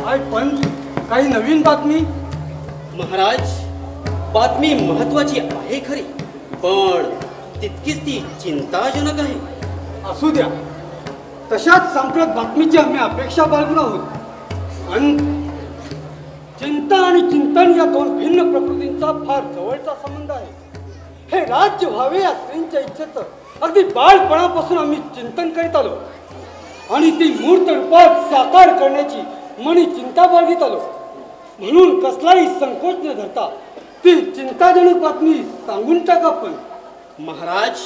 काय पण काही नवीन बातमी? महाराज, बातमी महत्वाची आहे खरी, पण तितकीच ती चिंताजनक आहे. असू द्या, तशाच सांप्रत बातमीची आम्ही अपेक्षा बाळगलो आहोत. पण चिंता आणि चिंतन या दोन भिन्न प्रकृतींचा फार जवळचा संबंध आहे. हे राज्य व्हावे या स्त्रींच्या इच्छेचं अगदी बाळपणापासून आम्ही चिंतन करीत आलो आणि ती मूर्त रूपात साकार करण्याची मनी चिंता बाळगीत आलो. म्हणून कसलाही संकोच न धरता ती चिंताजनक बातमी सांगून टाका. पण महाराज,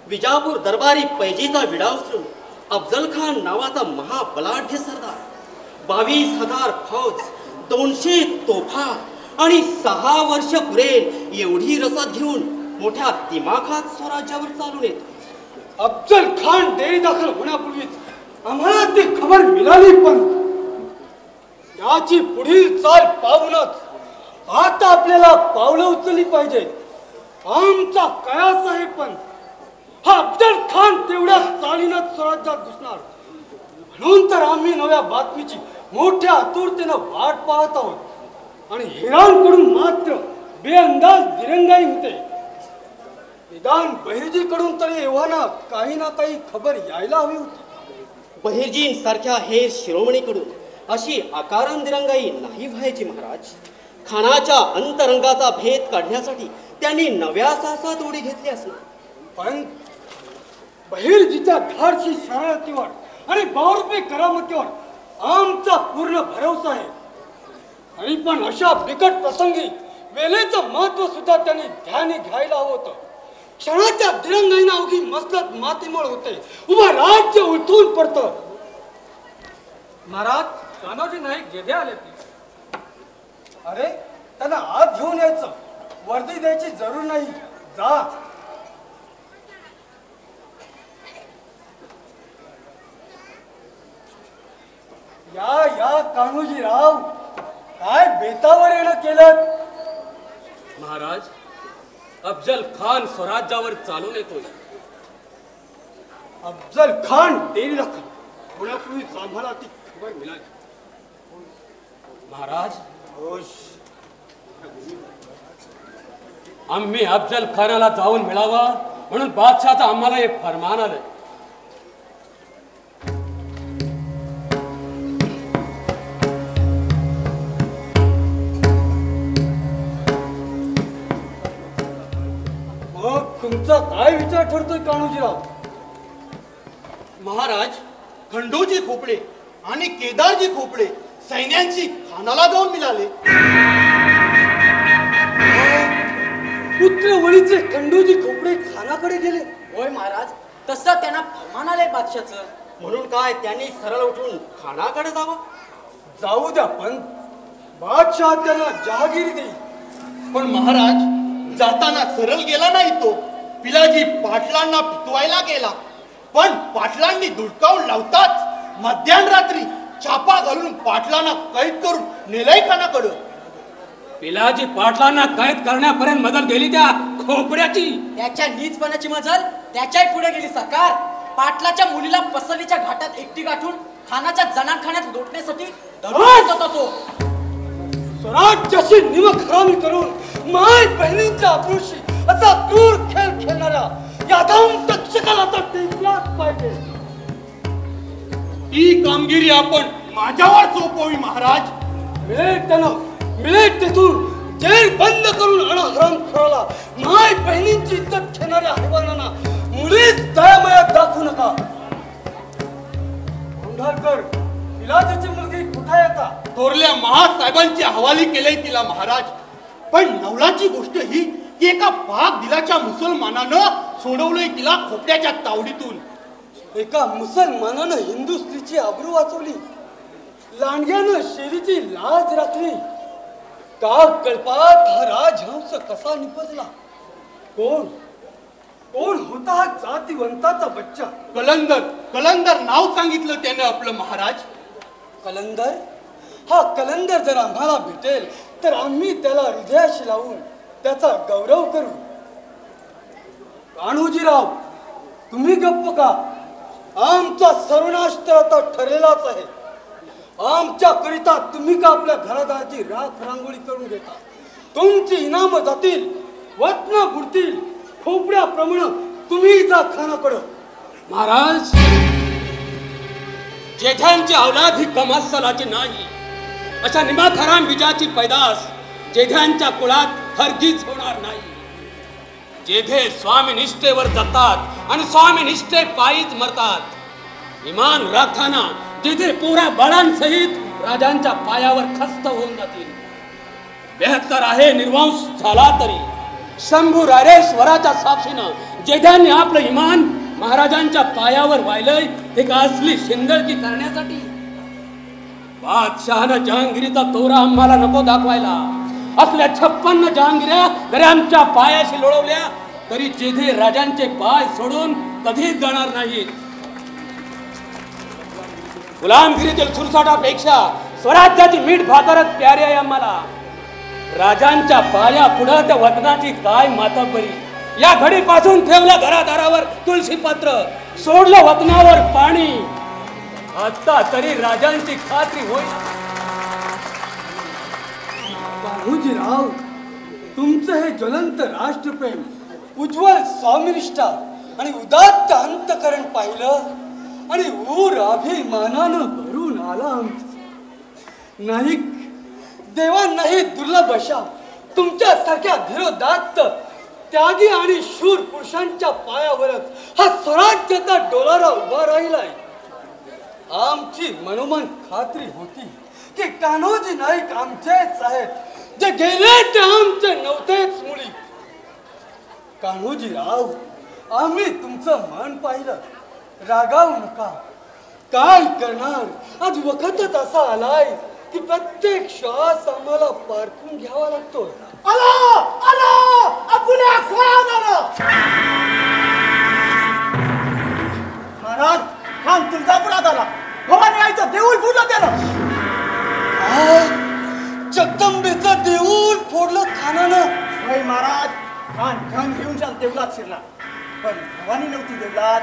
विजापूर दरबारी पैजेचा विडा उचलून अफजल खान नावाचा महाबलाढ्य सरदार 22,000 फौज, 200 तोफा आणि 6 वर्ष पुरेल एवढी रसद घेऊन मोठ्या दिमाखात स्वराज्यावर चालून येतो. अफजल खान डेरी दाखल होण्यापूर्वीच आम्हाला ती खबर मिळाली. पण याची पुढील चाल पाहूनच आता आपल्याला पावलं उचलली पाहिजेत. आमचा कयास आहे, पण हा अफजल खान तेवढ्या चालीनच स्वराज्यात घुसणार. म्हणून तर आम्ही नव्या बातमीची मोठ्या आतुरतेनं वाट पाहत आहोत. आणि हिरांकडून मात्र बेअंदाज दिरंगाई होते. निदान बहिर्जीकडून तरी एव्हाना काही ना काही खबर यायला हवी होती. बहिर्जींसारख्या हे शिरोमणीकडून अशी अकारण दिरंगाई नाही व्हायची. महाराज, खानाच्या अंतरंगाचा भेद काढण्यासाठी त्यांनी नव्या साहसात उडी घेतली असणार. पण बहिर्जीच्या धाडसी शरारतीवर आणि बावरूपी करामतीवर आमचा पूर्ण भरोसा आहे. आणि पण अशा बिकट प्रसंगी वेळेचं महत्व सुद्धा त्यांनी ध्यानी घ्यायला हवं होतं. क्षणाच्या दिरंगाईनं अवघी मसलत मातीमोळ होते. उभं राज्य उलटून पडतं. महाराज, कान्होजी नाईक गेले आले. अरे, त्यांना आत घेऊन यायचं. वर्दी द्यायची जरूर नाही. जा. या कान्होजीराव, काय बेतावर येणं केलं? महाराज, अफजल खान स्वराज्यावर चालून येतोय. अफजल खान डेरी दाखल होण्यापूर्वीच आम्हाला ती खबर मिळाली. महाराज, आम्ही अफजल खानाला जाऊन मिळावा म्हणून बादशाहचं आम्हाला एक फरमान आलंय. मग तुमचा काय विचार ठरतोय कान्होजीराव? महाराज, खंडोजी खोपडे आणि केदारजी खोपडे सैन्यांची खानाला जाऊन मिळाले. पुत्रवळीचे खंडोजी खोपडे खानाकडे गेले? होय महाराज, तसं त्यांना फरमान आलंय बादशाचं. म्हणून काय त्यांनी सरळ उठून खानाकडे जावं? जाऊ द्या, पण बादशाह त्यांना जहागिरी देईल. पण महाराज, जाताना सरळ गेला नाही तो. पिलाजी पाटलांना पिटवायला गेला, पण पाटलांनी धुडकावून लावताच मध्यरात्री छापा घालून पाटलांना कैद करून नेलंय खानाकडं. पिलाजी पाटलांना कैद करण्यापर्यंत मदत गेली त्या खोपड्याची. त्याच्या नीचपणाची मजल त्याच्याही पुढे गेली सरकार. पाटलाच्या मुलीला पसलीच्या घाटात एकटी गाठून खानाच्या जनानखान्यात लोटण्यासाठी दररोज होता तो. स्वराज्याची निमखरामी करून माय बहिणींच्या अब्रूशी असा क्रूर खेळ खेळणाऱ्या यादव तक्षकाला तर टेकलाच पाहिजे. ही कामगिरी आपण माझ्यावर सोपवावी महाराज. मिळेल तिथून जेल बंद करून अनाहराम खोळाला माय बहिणींची इज्जत घेणाऱ्या हैवानांना मुळीच दयामयात दाखवू नका. गोंढाळकर, पिलाजीची मुलगी कुठे येता? थोरल्या महासाहेबांची हवाली केले तिला महाराज. पण नवलाची गोष्ट ही की एका पाक दिलाच्या मुसलमानानं सोडवलंय तिला खोपड्याच्या तावडीतून. एका मुसलमानानं हिंदू स्त्रीची आबरू वाचवली. लांडग्यानं शेरीची लाज राखली. का कल्पात हा राजहंस कसा निपजला? कोण होता हा जातिवंताचा बच्चा? कलंदर नाव सांगितलं त्याने आपलं महाराज. कलंदर? हा कलंदर जर आम्हाला भेटेल तर आम्ही त्याला हृदयाशी लावून त्याचा गौरव करू. कान्होजीराव, तुम्ही गप्प का? आमचा सर्वनाश तर आता ठरलेलाच आहे. आमच्या करिता तुम्ही का आपल्या घरादाराची राख रांगोळी करून घेता? तुमची इनाम जातील, वचन बुडतील, खोपड्याप्रमाणे तुम्ही जा खानाकडं. महाराज, जेठ्यांची अवलाद ही कमासलाची नाही. अशा निमाथाराम विजाची पैदास जेठ्यांच्या कुळात हरगीज होणार नाही. जेठे स्वामीनिष्ठेवर जगतात आणि स्वामीनिष्ठे पायीच मरतात. इमान राखताना जेठे पुरा बळांसहित राजांच्या पायावर खस्त होऊन जातील. 72 आहे निर्वंश झाला तरी शंभू रायरेश्वराच्या साक्षीनं जेठ्यांनी आपलं इमान महाराजांच्या पायावर वाहिलंय हे का असली शिंदळकी करण्यासाठी? बादशहानं जहांगीरीचा तोरा आम्हाला नको दाखवायला. असल्या 56 जहांगिऱ्या जरी आमच्या पायाशी लोळवल्या तरी जेठे राजांचे पाय सोडून कधीच जाणार नाहीत. गुलामगिरीतील सुरसाटापेक्षा स्वराज्याची मीठ भाकरच प्यारी आहे आम्हाला. राजांच्या पाया पुढं त्या वतनाची काय माताबरी. या घडीपासून ठेवलं घरादारावर तुळशी पत्र, सोडलं वतनावर पाणी. आता तरी राजांची खात्री होईल. बाळूजीराव, तुमचं हे ज्वलंत राष्ट्रप्रेम, उज्ज्वल स्वामिनिष्ठा आणि उदात्त अंतकरण पाहिलं आणि ऊर अभिमानानं भरून आला आमचं. नाही देवांनाही दुर्लभ अशा तुमच्यासारख्या धीरोदात्त त्यागी आणि शूर पुरुषांच्या पायावरच हा स्वराज्याचा डोलारा उभा राहिलाय. आमची मनोमन खात्री होती की कान्होजी नाईक आमचेच आहेत, जे गेले ते आमचे नव्हतेच मुळी. कान्होजीराव, आम्ही तुमचं मन पाहिलं, रागावू नका. काय करणार, आज वखतच असा आलाय की प्रत्येक श्वास आम्हाला पारखून घ्यावा लागतो. आलो आलो अपुल्या महाराज, खान तुळजापुरात आला. भवानी आईचं देऊळ फोडलं त्यानं. जगदंबेचं देऊळ फोडलं खानानं. होय महाराज, खान खान घेऊन चाल देवलात शिरला, पण भवानी नव्हती देवलात.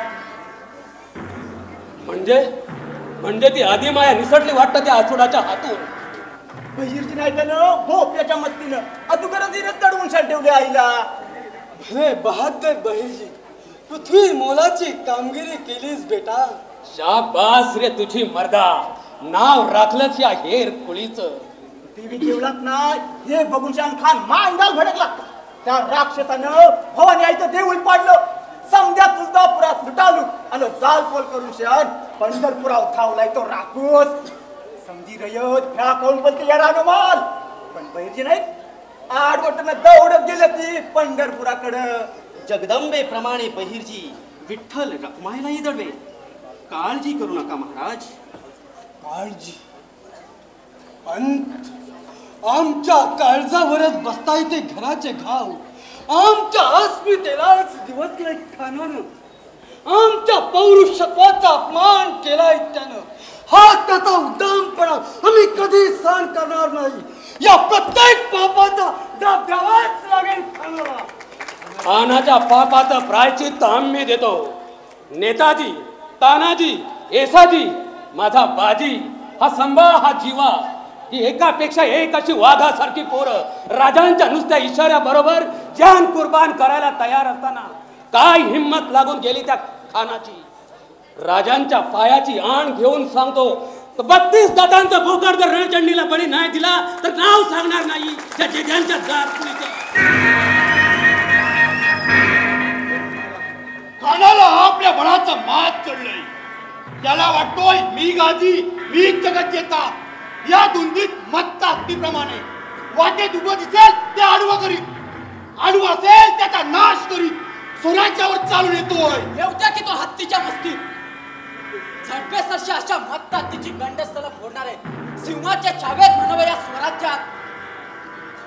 म्हणजे ती आदिमाया निसटली वाटतं त्या आचुडाच्या हातून. बहिरजी नाही त्यानं भोप्याच्या मस्तीनं अदुगरजीने तडवून शाल ठेवले आईला. भले बहादर बहिरजी, पृथ्वी मोलाची कामगिरी केलीस बेटा. शाबास रे तुझी मर्दा, नाव राखलंच या हेर कुळीचं. देवी देवलात नाही हे बघून शान खान मांगाल भडकला. त्या राक्षसानं भवानी आईचं देऊळ पाडलं. समध्या तुळजापुरात लुटालू आणि जालपोल करून शान पंढरपुरात थावलाय तो राखूस. समजी रयत ह्या कौन बोलते या रानोमाल, पण बहिरजी नाही आडवटनं दौडत गेले ती पंढरपुराकडं. जगदंबे प्रमाणे बहिर्जी विठ्ठल रखमायलाही दडवे. काळजी करू नका महाराज. काळजी अंत आमच्या काळजावरच बसताय ते घराचे घाव. आमच्या अस्मितेलाच दिवसलाय खानानं. आमच्या पौरुषत्वाचा अपमान केलाय त्यानं. हा त्याचा उद्दामपणा आम्ही कधी सहन करणार नाही. या प्रत्येक पापाचा दाब द्यावाच लागेल खानाला. खानाच्या पापाचं प्रायचित्त आम्ही देतो. नेताजी, तानाजी, येसाजी, माझा बाजी, हा संभा, हा जीवा, ही एकापेक्षा एक अशी वाघासारखी पोरं राजांच्या नुसत्या इशाऱ्याबरोबर जान कुर्बान करायला तयार असताना काय हिम्मत लागून गेली त्या खानाची. राजांच्या पायाची आण घेऊन सांगतो, 32 दातांचा भोकर जर रणचंडीला बळी नाही दिला तर नाव सांगणार नाही त्या जेठ्यांच्या जात. खानाला आपल्या बळाचं मात चढलंय. त्याला वाटतोय मी गाजी, मी जगत येता. या धुंदीत मत्ता हत्तीप्रमाणे वाटेत उभं दिसेल ते आडवं करीत, आडवं असेल त्याचा नाश करीत स्वराज्यावर चालून येतोय. एवढ्या की तो हत्तीच्या मस्तीत झडपेसरशी अशा मत्ता हत्तीची गंडस्थळ फोडणार आहे. सिंहाच्या छावेत म्हणावं या स्वराज्यात.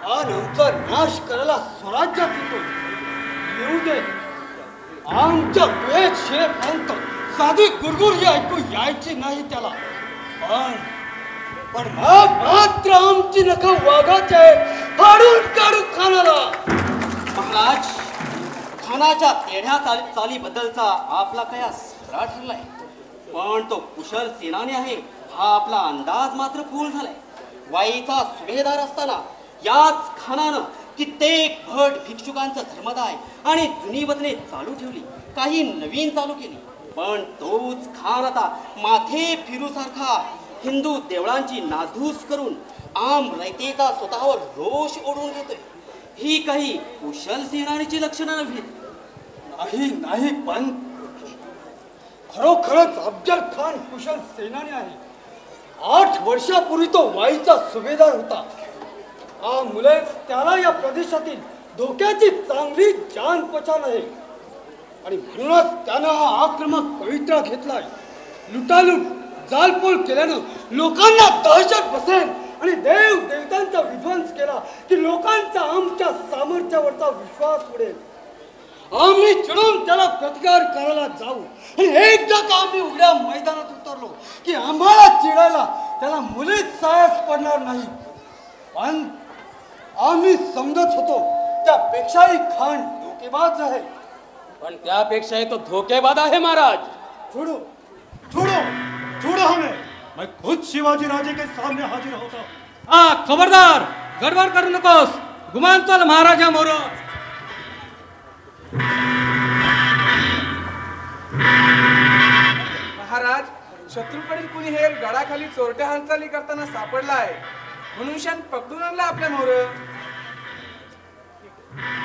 हा आमचा नाश करायला स्वराज्यात येतो. येऊ दे. आमच्या वेद शिरेपर्यंत साधी गुरगुर ऐकू यायची नाही त्याला. पण मात्र आमची नख वाघाचे फाडून काढू खानाला. महाराज, खानाच्या तेढ्या चालीबद्दलचा आपला कयास खरा ठरलाय, पण तो कुशल सेनानी आहे हा आपला अंदाज मात्र फूल झालाय. वाईचा सुभेदार असताना याच खानानं कित्येक भट भिक्षुकांचं धर्मदाय आणि जुनी वतने चालू ठेवली, काही नवीन चालू केली. पण तोच खान आता माथे फिरूसारखा हिंदू देवळांची नासधूस करून आम रयतेचा स्वतःवर रोष ओढून घेतोय. ही काही कुशल सेनानीची लक्षणं नव्हे. नाही नाही पण खरोखरच अफजल खान कुशल सेनानी आहे. 8 वर्षापूर्वी तो वाईचा सुभेदार होता. मुलेच त्याला या प्रदेशातील धोक्याची चांगली जाण पहचान आहे आणि म्हणूनच त्यानं हा आक्रमक पवित्रा घेतलाय. लुटालूट जालपोल केल्यानं लोकांना दहशत बसेल आणि देव देवतांचा विध्वंस केला की लोकांचा आमच्या सामर्थ्यावरचा विश्वास उडेल. आम्ही चिडून त्याला प्रतिकार करायला जाऊ आणि एकदा का आम्ही उघड्या मैदानात उतरलो की आम्हाला चिडायला त्याला मुलीच सायास पडणार नाही. पण आम्ही समजत होतो त्यापेक्षाही खान धोकेबाज आहे. पण त्यापेक्षाही तो धोकेबाज आहे महाराज. छोड़ो छोड़ो छोड़ो हमें. मैं खुद शिवाजी राजे के सामने हाजिर होता. खबरदार, गडबड करू नकोस. गुमान चल महाराजा मोर. महाराज, शत्रूकडील कुणी हेर गडाखाली चोरट्या हालचाली करताना सापडलाय, म्हणून शान पकडून आणला आपल्या मोर.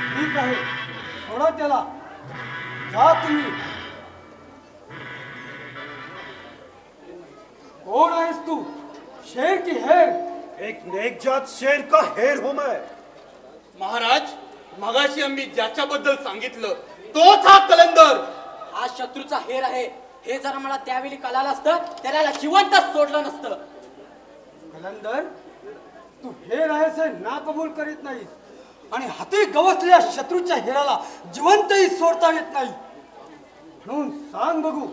ठीक आहे, सोडा त्याला. जा तुम्ही. कोण आहेस तू, शेर की हेर? एक नेकजात शेर का हेर हूं मैं. महाराज, मगाशी आम्ही ज्याच्याबद्दल सांगितलं तोच हा कलंदर. हा शत्रूचा हेर आहे. हे जर मला त्यावेळी कळालं असतं त्याला जिवंतच सोडलं नसतं. कलंदर, तू हेर आहेस हे ना कबूल करीत नाहीस आणि हाती गवसलेल्या शत्रूच्या हेराला जिवंतही सोडता येत नाही. म्हणून सांग बघू,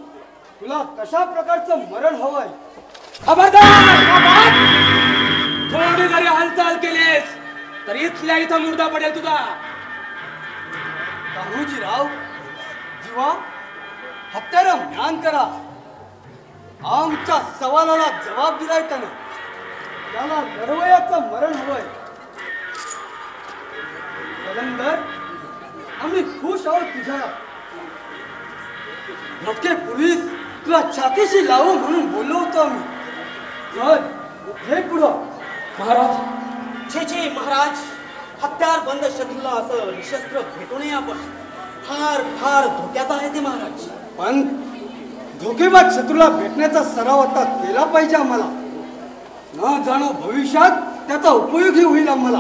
तुला कशा प्रकारचं मरण हवंय? खबरदार, थोडी जरी हालचाल केलीस तर इथल्या इथं मुर्दा पडेल तुझा. कान्होजीराव, जीवा, हत्यारं म्यान करा. आमच्या सवालाला जबाब दिलाय त्यानं. त्याला लढवयाचं मरण हवंय. कलंदर, आम्ही खुश आहोत तुझ्या. भटके पोलीस तुला छातीशी लावू म्हणून बोललो होतो आम्ही. चल, हे पुढं. महाराज, छे छे महाराज, हत्यार बंद शत्रूला असं निशस्त्र भेटू नये आपण. फार फार धोक्याचा आहे ते महाराज. पण धोकेबाज शत्रूला भेटण्याचा सराव आता केला पाहिजे आम्हाला. न जाणो भविष्यात त्याचा उपयोगही होईल आम्हाला.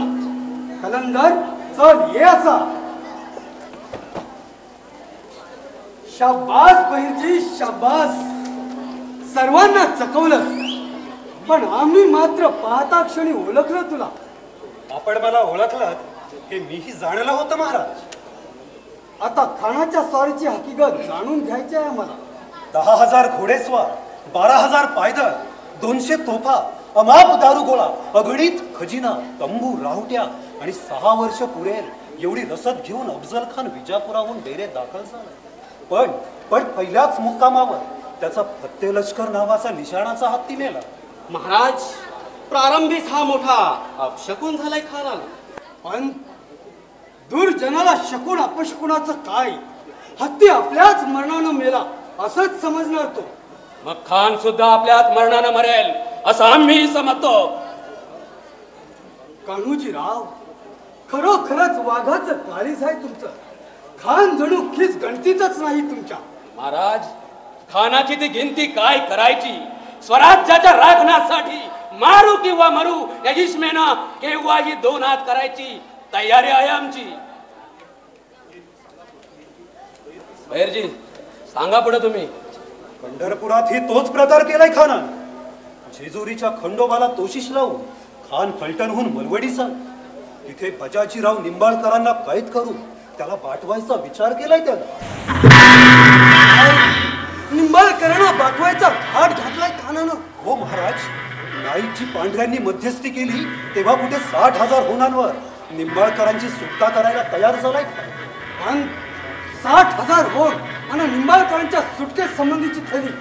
कलंदर, चल ये असा. शाबास बहिरजी, शाबास. सर्वांना चकवलं, पण आम्ही मात्र पाहता क्षणी ओळखलं तुला. आपण मला ओळखलात हे मीही जाणलं होतं महाराज. आता खानाच्या स्वारीची हकीकत जाणून घ्यायची आहे आम्हाला. 10,000 घोडेस्वार, 12,000 पायदळ, 200 तोफा, अमाप दारुगोळा, अगणित खजिना, तंबू, राहुट्या आणि 6 वर्ष पुरेल एवढी रसद घेऊन अफजल खान विजापुराहून डेरे दाखल झाला. पण पहिल्याच मुक्कामावर त्याचा फत्ते लष्कर नावाचा निशाणाचा हत्ती नेला. महाराज, प्रारंभीच हा मोठा अपशकुन झालाय खानाला. पण दुर्जनाला शकून अपशकुनाचं काय? हत्ती आपल्याच मरणानं मेला असंच समजणार तो. मग खान सुद्धा आपल्यात मरणानं मरेल असं आम्ही समजतो. कान्होजीराव, खरोखरच वाघाचं काळीज आहे तुमचं. खान जणू खिस गणतीतच नाही तुमच्या. महाराज, खानाची ती गिनती काय करायची? स्वराज्याच्या राखण्यासाठी मारू किंवा मरू या जिस्मेनं केव्हाही 2 हात करायची तयारी आहे आमची. बहिरजी, सांगा पुढे तुम्ही. पंढरपुरातही तोच प्रकार केलाय खानानं. जेजुरीच्या खंडोबाला तोशिष लावून खान फलटणहून मलवडीचा तिथे बजाजीराव निंबाळकरांना कैद करून त्याला पाठवायचा विचार केलाय त्यानं. निंबाळकरांना पाठवायचा घाट घातलाय खानानं. हो महाराज, नाईकजी पांढऱ्यांनी मध्यस्थी केली तेव्हा कुठे 60,000 होणांवर निंबाळकरांची सुटका करायला तयार झालाय. पण 60,000 होण आणि निंबाळकरांच्या सुटकेस संबंधीची थैली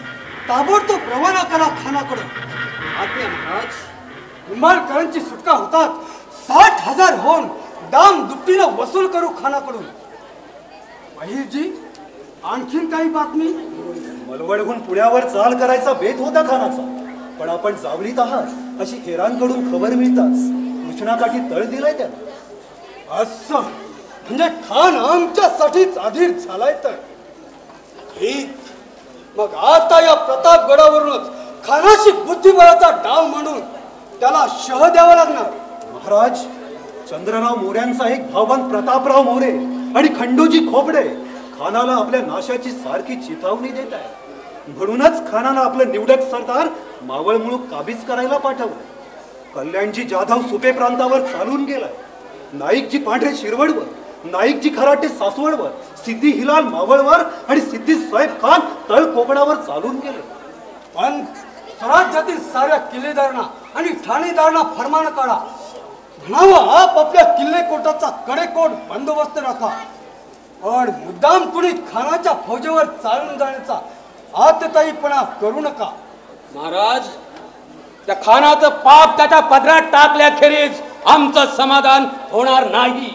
ताबडतोब रवाना करा खानाकडे. आज्ञा महाराज. निंबाळकरांची सुटका होतात 60,000 होऊन दाम दुपटीनं वसूल करू खानाकडून. अहिरजी, आणखीन काही बातमी? मलवडहून पुण्यावर चाल करायचा बेत होता खानाचा, पण आपण जावलीत आहात अशी हेरांकडून खबर मिळताच कृष्णाकाठी तळ दिलाय त्याला. असं म्हणजे खान आमच्यासाठीच अधीर झालाय तर ठीक. मग आता या प्रतापगडावरूनच खानाशी बुद्धिबळाचा डाव म्हणून त्याला शह द्यावा लागणार. महाराज, चंद्रराव मोऱ्यांचा एक भावबंद प्रतापराव मोरे आणि खंडोजी खोपडे खानाला आपल्या नाशाची सारखी चिथावणी देत आहे. म्हणूनच खानाला आपलं निवडक सरदार मावळ मुळूक काबीज करायला पाठवलं. कल्याणजी जाधव सुपे प्रांतावर चालून गेलाय. नाईकजी पांढरे शिरवडवर, नाईकजी खराटे सासवडवर, सिद्धी हिलाल मावळवर आणि सिद्धी साहेब खान तळ कोकणावर चालून गेले. पण स्वराज्यातील साऱ्या किल्लेदारांना आणि ठाणेदारांना फरमान काढा. म्हणावं आपापल्या किल्ले कोटाचा कडेकोट बंदोबस्त राखा. पण मुद्दाम कुणी खानाच्या फौजेवर चालून जाण्याचा आतताईपणा करू नका. महाराज, त्या खानाचं पाप त्याच्या पदरात टाकल्याखेरीज आमचं समाधान होणार नाही.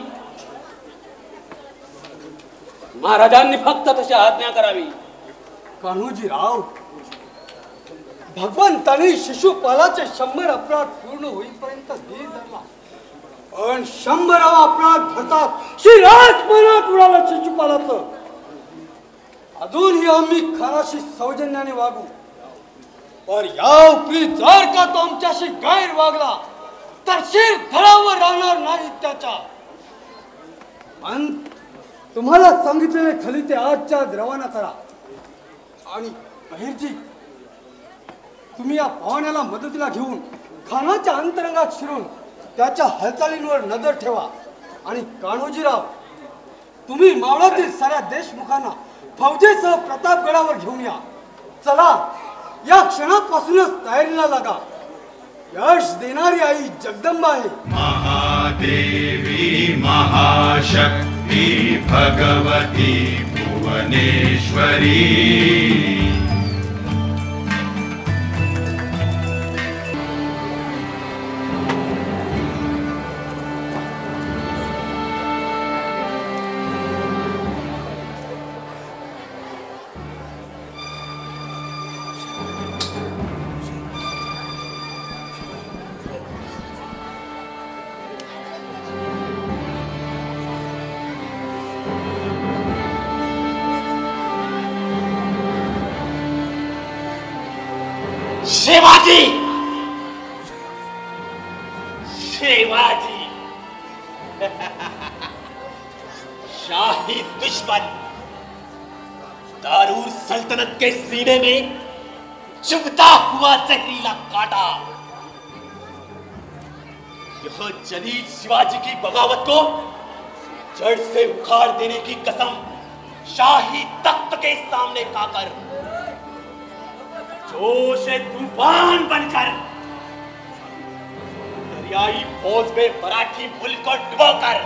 महाराजांनी फक्त तशी आज्ञा करावी. कान्होजीराव, भगवंताने शिशुपालाचे 100 अपराध पूर्ण होईपर्यंत धीर धरला. पण 100वा अपराध धरतात शिरासपणात उडाला शिशुपालाचं. अजूनही आम्ही खानाशी सौजन्याने वागू. पर याउपरी जर का तो आमच्याशी गैर वागला तर शिर धरावर राहणार नाही त्याच्या. पण तुम्हाला सांगितलेले खलिते आजच्या आज रवाना करा. आणि अहिरजी, तुम्ही या पाहुण्याला मदतीला घेऊन खानाच्या अंतरंगात शिरून त्याच्या हालचालींवर नजर ठेवा. आणि कान्होजीराव, तुम्ही मावळातील साऱ्या देशमुखांना फौजेसह प्रतापगडावर घेऊन या. चला, या क्षणापासूनच तयारीला लागा. यश देणारी आई जगदंबा आहे. महादेवी महाशक्ती भगवती भुवनेश्वरी. शिवाजी, शिवाजी, शाही दुश्मन, दारूर सल्तनत के सीने में चुभता हुआ जहरीला कांटा. यह जलील शिवाजी की बगावत को जड़ से उखाड़ देने की कसम शाही तख्त के सामने खाकर जोश तूफान बनकर दरियाई फौज में मराठी मुल्क को डुबोकर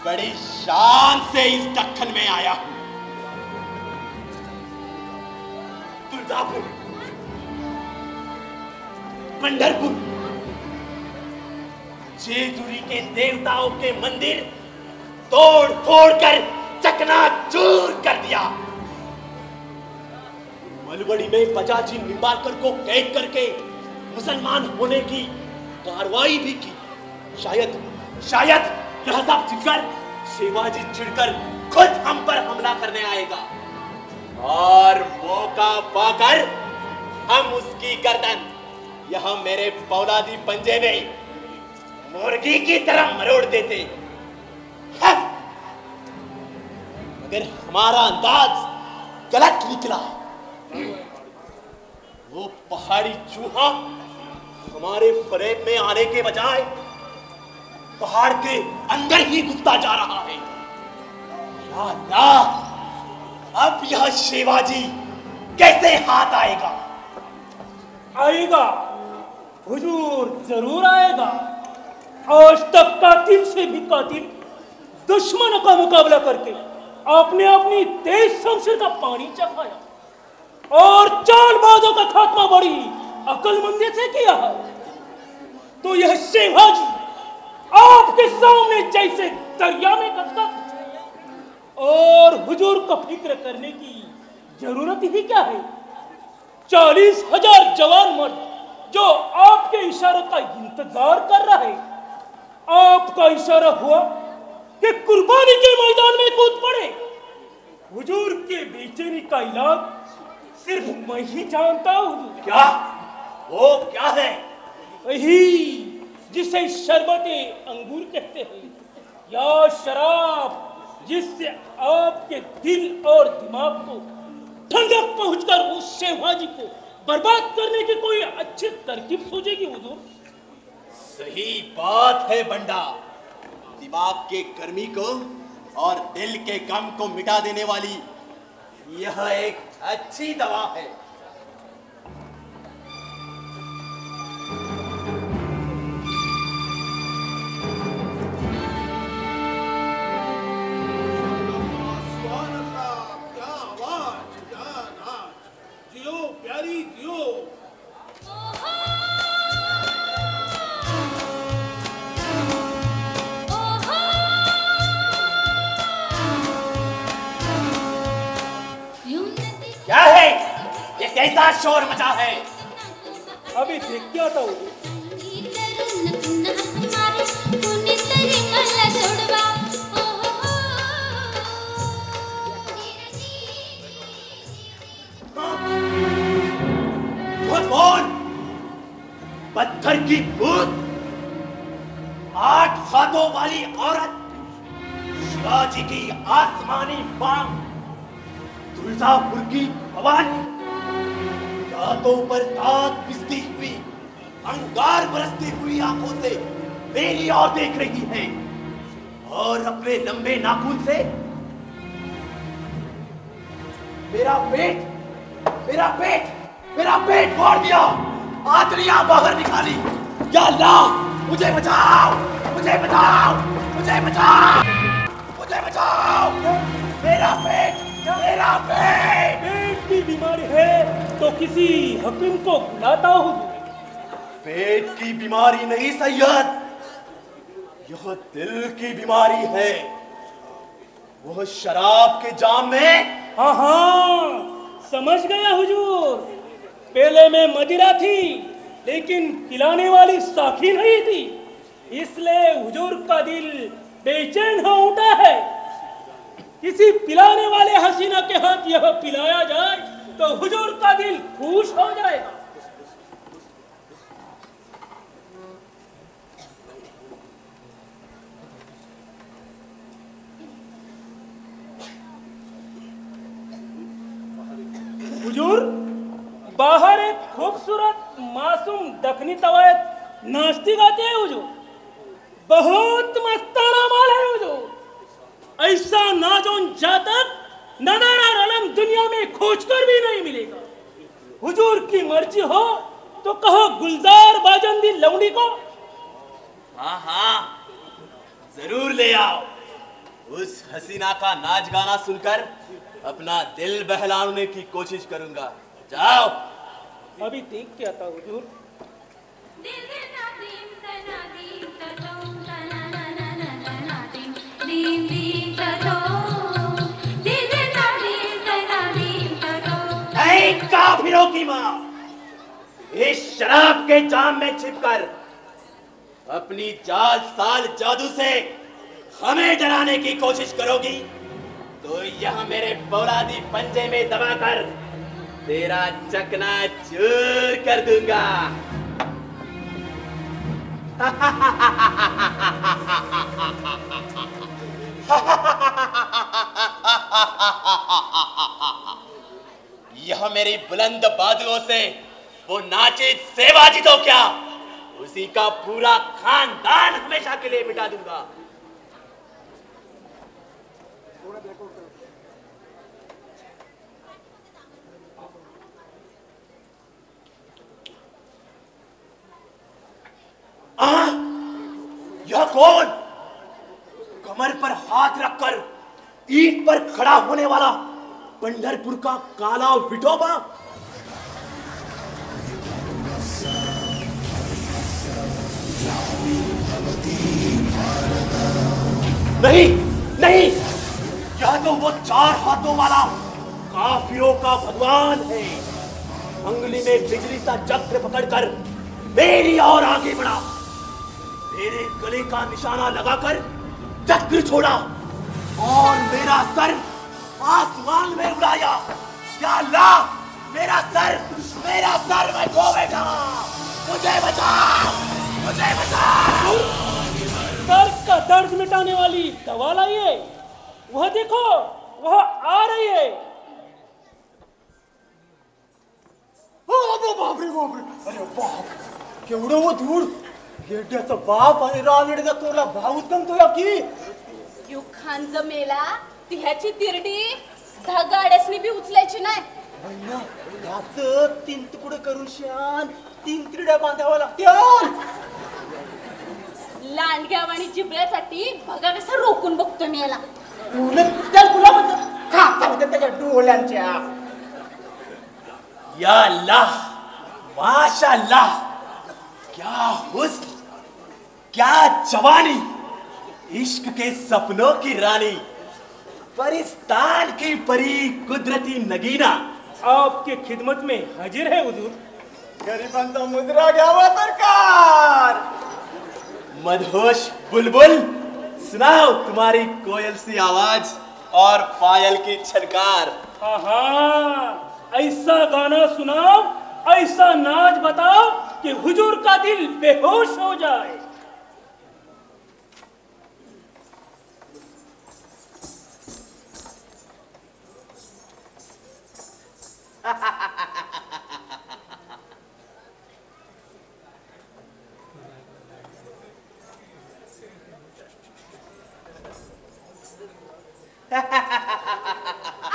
बड़ी शान से इस दक्कन में आया हूं. तुलजापुर, पंढरपुर, जेजुरी के देवताओं के मंदिर तोड़ फोड़ कर चकनाचूर कर दिया. मलवड़ी में बजाजी निंबाळकर को कैद करके मुसलमान होने की कार्रवाई भी की. शायद यह सब चिढ़कर शिवाजी चिढ़कर खुद हम पर हमला करने आएगा और मौका पाकर हम उसकी गर्दन यह मेरे पौलादी पंजे में मुर्गी की तरह मरोड़ देते. अगर हमारा अंदाज गलत निकला, वो पहाड़ी चूहा हमारे फरेब में आने के बजाय पहाड़ के अंदर ही घुसता जा रहा है. या अल्लाह, अब यह शिवाजी कैसे हाथ आएगा? आएगा हुजूर, जरूर आएगा. आज तक कातिल से भी कातिल दुश्मनों का मुकाबला करके आपने अपनी तेज शमशीर का पानी चखाया. और चालबाजों का खात्मा बड़ी अकलमंदी से किया है, तो यह शिवाजी आपके सामने जैसे दरिया में कसरत, और हुजूर को फिक्र करने की जरूरत ही क्या है। 40,000 जवान मर्द जो आपके इशारों का इंतजार कर रहे, आपका इशारा हुआ कि कुर्बानी के मैदान में कूद पड़े। हुजूर के बेचैनी का इलाज सिर्फ मैं ही जानता हूँ। क्या वो क्या है? वही जिसे शरबते अंगूर कहते हैं, या शराब जिससे आपके दिल और दिमाग को ठंडक पहुंचकर उस शेवाजी को बर्बाद करने की कोई अच्छी तरकीब सूझेगी हुजूर। सही बात है बंडा। दिमाग के गर्मी को और दिल के गम को मिटा देने वाली यह एक अच्छी दवा है। प्यारी जियो। क्या है ये? कैसा शोर मचा है? अभी देख क्या था वो? कौन? पत्थर की भूत, 8 हाथों वाली औरत, शिवाजी की आसमानी बांग, तुलजापुर की भवानी, दांतों पर दांत पिसती हुई, अंगार बरसती हुई आंखों से मेरी ओर देख रही है, और अपने लंबे नाखून से मेरा पेट फोड़ दिया, आंतड़ियां बाहर निकाली। या अल्लाह, मुझे बचाओ, मुझे बचाओ, मुझे बचाओ, मुझे बचाओ। मेरा पेट पेट की बीमारी है तो किसी हकीम को बुलाता हूँ। पेट की बीमारी नहीं सैयद, यह दिल की बीमारी है। वह शराब के जाम में। हाँ, समझ गया हुजूर। पहले में मदिरा थी लेकिन पिलाने वाली साखी नहीं थी, इसलिए हुजूर का दिल बेचैन हो उठा है। किसी पिलाने वाले हसीना के हाथ यह पिलाया जाए तो हुजूर का दिल खुश हो जाएगा। हुजूर, बाहर एक खूबसूरत मासूम दखनी तवायत नाचती गाती है हुजूर। बहुत मस्ताना माल है हुजूर। ऐसा नाजोन जातक नदारा रलम दुनिया में खोजकर भी नहीं मिलेगा। हुजूर की मर्जी हो तो कहो गुलजार बाजंदी लौंडी को। हाँ हाँ, जरूर ले आओ। उस हसीना का नाच गाना सुनकर अपना दिल बहलाने की कोशिश करूंगा। जाओ। अभी देख के आता हुजूर। काफिरों की माँ, इस शराब के जाम में छिपकर अपनी जाल साल जादू से हमें डराने की कोशिश करोगी तो यह मेरे फौलादी पंजे में दबाकर तेरा चकना चूर कर दूंगा। यह मेरी बुलंद बाजुओं से वो नाचित सेवाजी तो क्या, उसी का पूरा खानदान हमेशा के लिए मिटा दूंगा। यह कौन? कमर पर हाथ रखकर ईंट पर खड़ा होने वाला पंढरपुर का काला विठोबा? नहीं नहीं, यह तो वो 4 हाथों वाला काफिरों का भगवान है। अंगुली में बिजली सा चक्र पकड़कर मेरी और आगे बढ़ा, मेरे गले का निशाना लगाकर चक्र छोड़ा और मेरा सर आसमान में उड़ाया। या अल्लाह, मेरा सर मैं खो बैठा। मुझे बचा, मुझे बचा। सर का दर्द मिटाने वाली दवा लाइए। वह देखो, वह आ रही है। बाप रे बाप रे, अरे बाप, केवढं वो धूळ, येड्याचा बाप आणि रानड्याचा तोरला भाऊच गमतो या की. यो खांज मेला ती ह्याची तिरडी धगाड्यासनी बी उचलायची नाही. बहिणा, याच 3 तुकडे करून शान 3 तिरड्या बांधाव्या लागत्या. लांडग्यावाणी जिबऱ्यासाठी बघा कसं रोखून बघतो मी याला. तुला खाता होते त्याच्या डोळ्यांच्या. या अल्लाह, माशाअल्लाह, क्या हुस्न, क्या जवानी, इश्क के सपनों की रानी, परिस्तान की परी, कुदरती नगीना। आपके खिदमत में हाजिर है हुजूर। गरिबांचा मुद्रा घ्यावा सरकार. मदहोश बुलबुल, सुनाओ तुम्हारी कोयल सी आवाज और पायल की छनकार। हाँ, ऐसा गाना सुनाओ, ऐसा नाच बताओ कि हुजूर का दिल बेहोश हो जाए।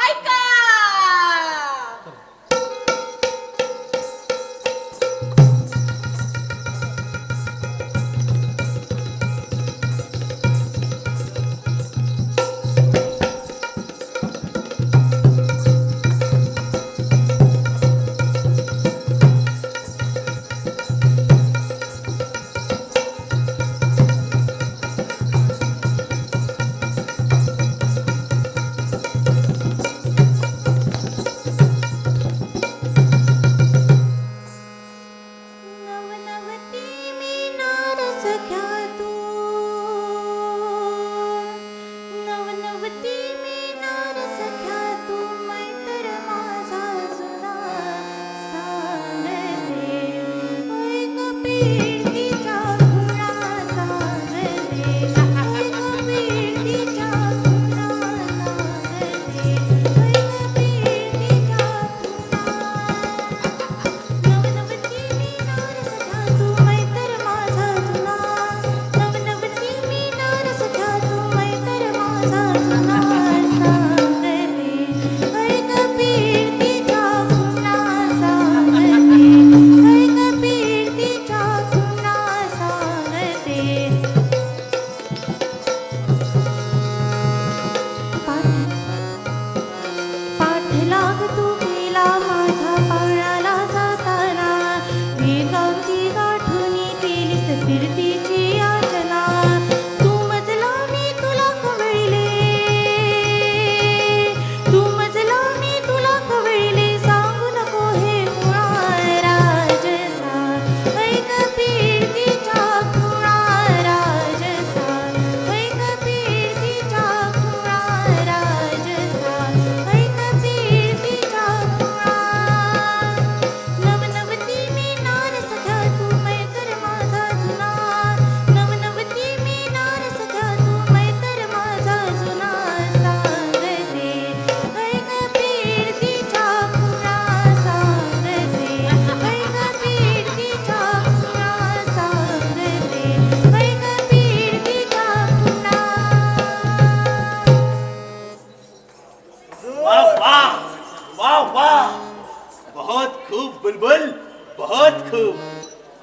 ऐका,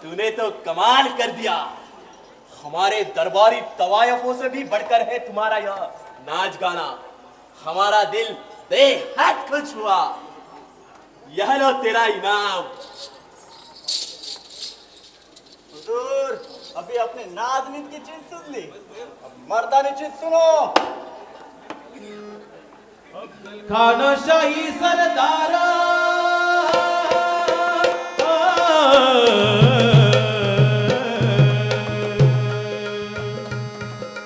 तूने तो कमाल कर दिया। हमारे दरबारी तवायफों से भी बढ़कर है तुम्हारा यह नाच गाना। हमारा दिल बेहद खुश हुआ। यह लो तेरा इनाम। हुजूर, अभी अपने नाज़नीन की चीज सुन ली, अब मर्दानी चीज सुनो। खानशाही सरदारा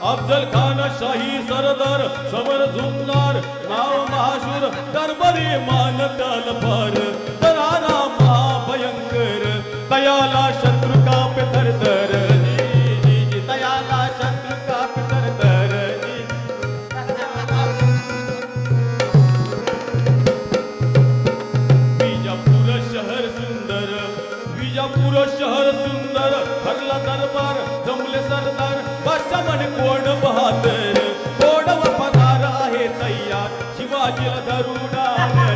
अफजल खान शाही सरदार समर झुमदार नाव महाशूर दरबारी मान तलवार तरारा महाभयंकर दयाला शत्रु का पितर दयाला शत्रु का पितर विजापूर शहर सुंदर भरला दरबार जमले सरदार बादशाह म्हणे कोण बहादर कोण वफादार आहे तयार शिवाजीला धरून आणणार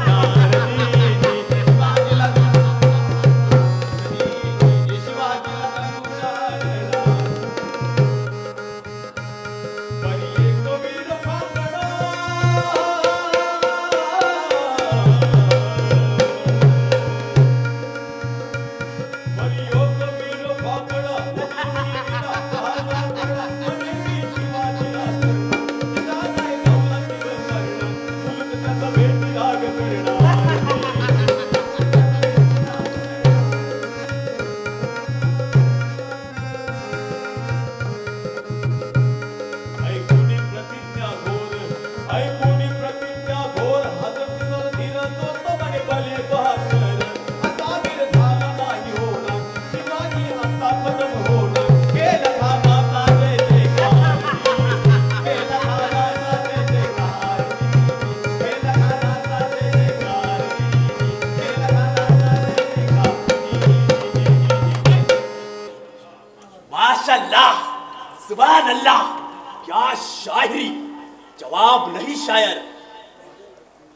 शिवाजीला धरून आणणार बरी एक वीर फाकडा सुभान अल्लाह, क्या शायरी! जवाब नहीं शायर।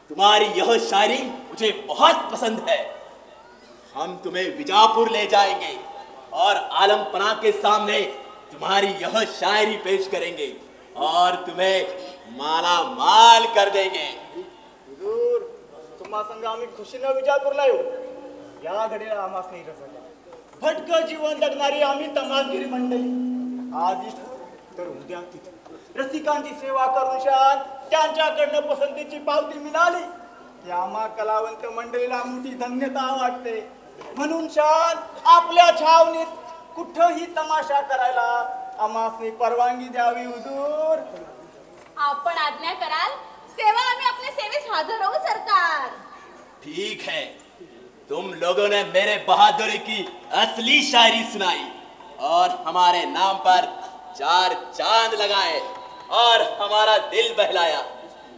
तुम्हारी यह शायरी मुझे बहुत पसंद है। हम तुम्हें विजापुर ले जाएंगे और आलमपना के सामने तुम्हारी यह शायरी पेश करेंगे और तुम्हें माला माल कर देंगे। हुजूर, तुम्हा संग आम्ही खुशीनं विजापूरला येऊ। या घडीला आम्हास नाही रसलं। भटकं जीवन जगणारी आम्ही तमासगिरी मंडळी आज इथं तर उद्या तिथे रसिकांची सेवा करून शान त्यांच्याकडनं पसंतीची पावती मिळाली की आम्हा कलावंत मंडळीला मोठी धन्यता वाटते। म्हणून शान आपल्या छावणीत कुठंही तमाशा करायला आम्हासनी परवानगी द्यावी। हुजूर, आपण आज्ञा कराल तेव्हा आम्ही आपल्या सेवेस हजर राहू सरकार। ठीक है, तुम लोगों ने मेरे बहादुरी की असली शायरी सुनाई और हमारे नाम पर 4 चांद लगाए और हमारा दिल बहलाया,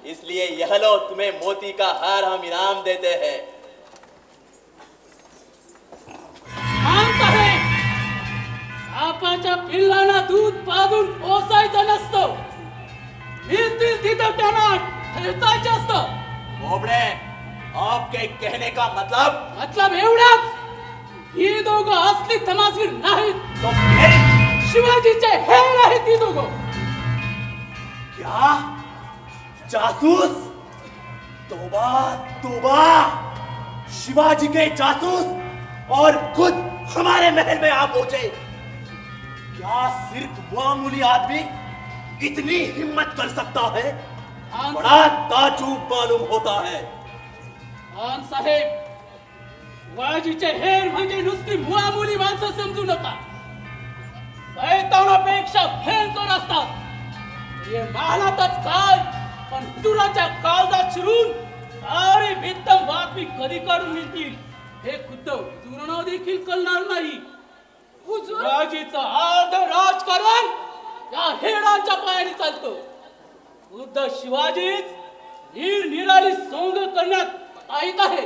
इसलिए यह लो तुम्हें मोती का हार हम इनाम देते हैं। खान साहेब, सापाच्या पिल्लांना दूध पाजून पोसायचं नसतं, मिळतील तिथं त्यांना ठेचायचं असतं। बोबडे, आपके कहने का मतलब एवढाच, ही दोघं असली तमासगीर नाहीत, तो फिर शिवाजीचे हेर आहेत ती दोघं। क्या जासूस? तौबा तौबा, शिवाजी के जासूस और खुद हमारे महल में आ पहुंचे। क्या सिर्फ मामूली आदमी इतनी हिम्मत कर सकता है? बड़ा ताजुब मालूम होता है। खान साहेब, शिवाजीचे हेर म्हणजे नुसती मुआमुली माणसं समजू नका, सैतानापेक्षा भयंकर असतात। हे महालातच काय, पण हुजुराच्या काळजात शिरून सारी वित्तम बातमी कधी काढून मिळतील हे खुद्द हुजुरांना देखील कळणार नाही। शिवाजीचं अर्ध राजकारण या हेरांच्या पायाने चालतं। खुद्द शिवाजीच निराळी सोंग करण्यात आईत आहे।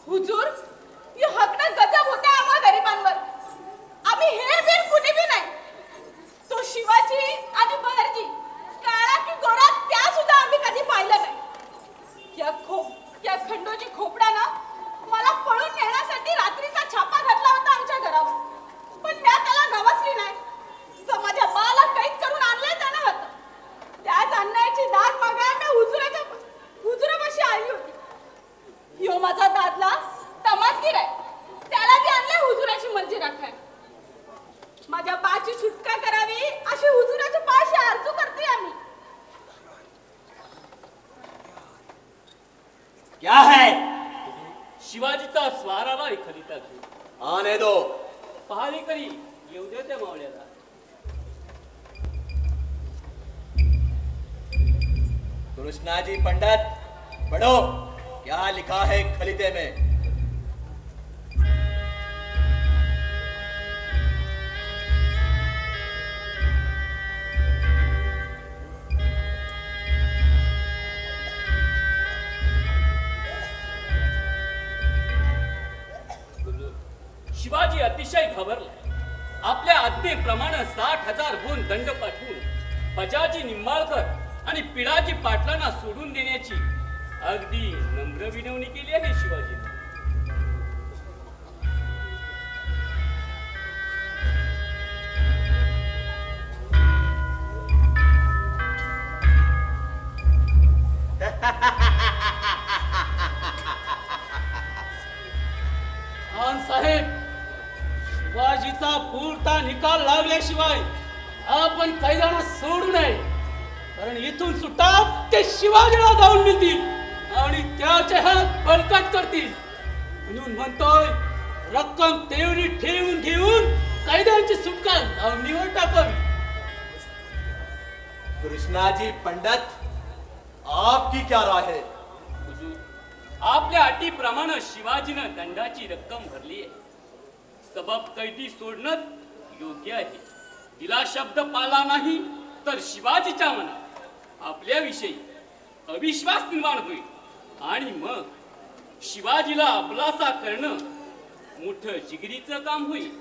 हुजूर, ये हकना गजब होता आम्हा गरिबांवर। आम्ही हेर बेर कुणी बी नाही। तो शिवाजी आणि बहरजी काळा की गोरा त्या सुद्धा आम्ही कधी पाहिलं नाही। या खंडोजी खोपड्यानं मला पळून नेण्यासाठी रात्रीचा छापा घातला होता आमच्या घरावर, पण त्या त्याला गवसली नाही। तर माझ्या बाला कैद करून आणले त्यानं होतं। त्याच अन्यायाची दाद मागाय आने दो. पहारेकरी येऊ दे त्या मावळ्याला. कृष्णा जी पंडित, पढ़ो क्या लिखा है खलीते में. शिवाजी अतिशय घाबरला. आपल्या आज्ञेप्रमाणे 60,000 गुण दंड पाठवून बजाजी निंबाळकर आणि पिळाजी पाटलांना सोडून देण्याची अगदी नम्र विनवणी केली आहे शिवाजी. खान साहेब, शिवाजीचा पुरता निकाल लागल्याशिवाय आपण कैद्यांना सोडू नये. कारण इथून सुटा ते शिवाजीला जाऊन मिळतील आणि त्याचे हात बळकट करतील. म्हणून म्हणतोय, रक्कम तेवढी ठेवून घेऊन कैद्यांची सुटका लावणीवर टाकावी. कृष्णा जी पंडित, आपकी क्या राय है. हुजूर, आपल्या अटीप्रमाणे शिवाजीनं दंडाची रक्कम भरली आहे. सबब कैदी सोडणं योग्य आहे. तिला शब्द पाळला नाही तर शिवाजीच्या मनात आपल्याविषयी अविश्वास निर्माण होईल आणि मग शिवाजीला अबलासा करणं मोठं जिगरीचं काम होईल.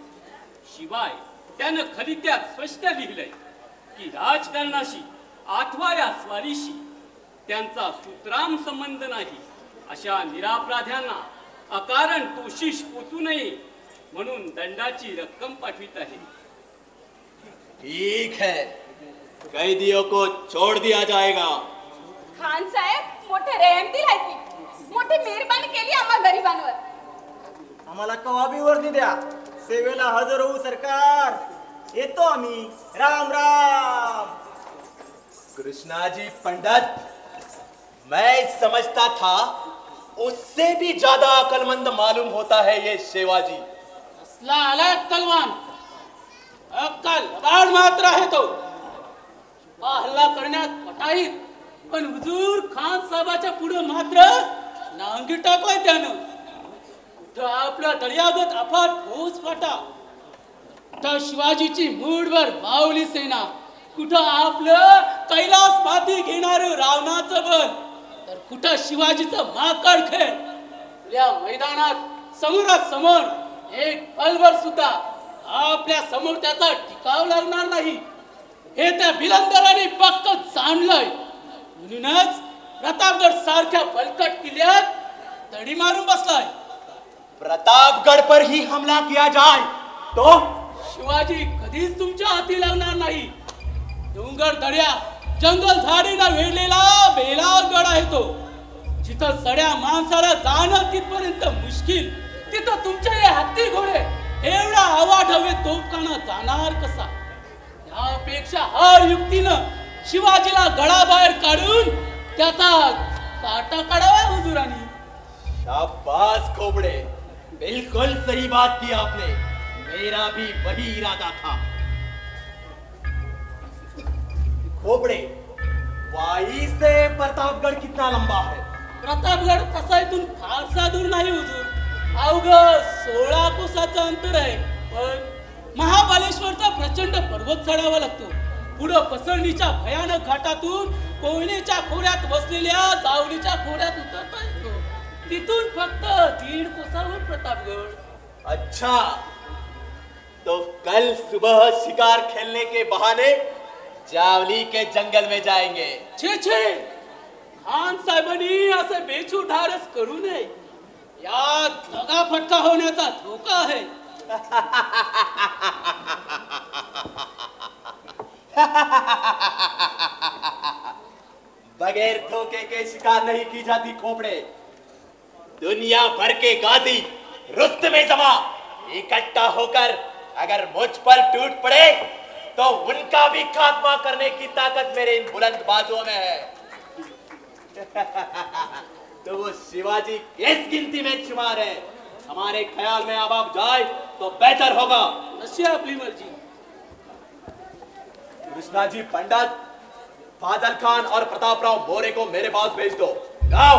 शिवाय त्यानं खलित्यात स्पष्ट लिहिलंय की राजकारणाशी अथवा या स्वारीशी त्यांचा सुतराम संबंध नाही. अशा निरापराध्यांना अकारण तोशिष पोचू नये म्हणून दंडाची रक्कम पाठवित आहे. ठीक है, कैदियों को छोड़ दिया जाएगा. खान साहेब मोठे रहम दिल आहे की मोठी मेहरबानी केली आम्हा गरिबांवर. आम्हाला कवाबी वर्दी द्या, सेवेला हजर होऊ सरकार. येतो आम्ही. राम राम. कृष्णा जी पंडित, मैं समझता था उससे भी ज्यादा अकलमंद मालूम होता है ये शिवाजी. असला आलाय कलवान, अक्कल लबाड मात्र आहे तो. हल्ला करण्यात पटाईत, पण हुजूर खान साहेबाच्या पुढे मात्र नांगी टाकलाय त्यानं. कुठं आपला दर्यागत अफाट फौज फाटा, कुठं शिवाजीची मूठभर बावली सेना, कुठं आपलं कैलास माती घेणार रावणाचं बल, तर कुठं शिवाजीचं माकड खेळ. या मैदानात समोरासमोर एक पलभर सुद्धा आपल्या समोर त्याचा टिकाव लागणार नाही हे त्या बिलंदराने पक्क जाणलंय. म्हणूनच प्रतापगड सारख्या बलकट किल्ल्यात तडी मारून बसलाय. प्रतापगढ़ पर ही हमला किया जाए तो शिवाजी कधीच तुमच्या हाती लागणार नाही. डोंगर दर्या जंगल झाडीला वेढलेला बेला गड आहे तो. जिथं सड्या माणसाला जाणं तिथपर्यंत मुश्किल, तिथं तुमचे हे हत्ती घोडे एवढा आवाढ हवे तोफखाना जाणार कसा. त्यापेक्षा हर युक्तीनं शिवाजीला गडाबाहेर काढून त्याचा काटा काढावा हुजुरांनी. शाबाश खोपड़े, बिल्कुल सही बात की आपने. मेरा भी वही इरादा था. खोपड़े, वाई से प्रतापगढ़ कितना लंबा है. प्रतापगड तसा इथून फारसा दूर नाही हुजूर. अवघं 16 कोसाचं अंतर आहे. पण महाबालेश्वरचा प्रचंड पर्वत चढावा लागतो. पुढं पसरणीच्या भयानक घाटातून कोयनेच्या खोऱ्यात बसलेल्या जावलीच्या खोऱ्यात उतरता येतो. तिथून फक्त 1.5 कोसावर प्रतापगड. अच्छा, तो कल सुबह शिकार खेलने के बहाने जावली के जंगल में जाएंगे. छे छे, खान साहेबांनी असे बेछू धारस करू नये. यात दगा फटका होण्याचा धोका आहे. बगैर धोखे के शिकार नहीं की जाती खोपड़े. दुनिया भर के गाजी रुस्तमे जमा इकट्ठा होकर अगर मुझ पर टूट पड़े तो उनका भी खात्मा करने की ताकत मेरे इन बुलंद बाजुओं में है. तो वो शिवाजी किस गिनती में शुमार है. हमारे ख्याल में अब आप जाए तो बेहतर होगा। अशी आपली मर्जी। कृष्णाजी पंडित, फाजल खान और प्रतापराव मोरे को मेरे पास भेज दो। जाओ।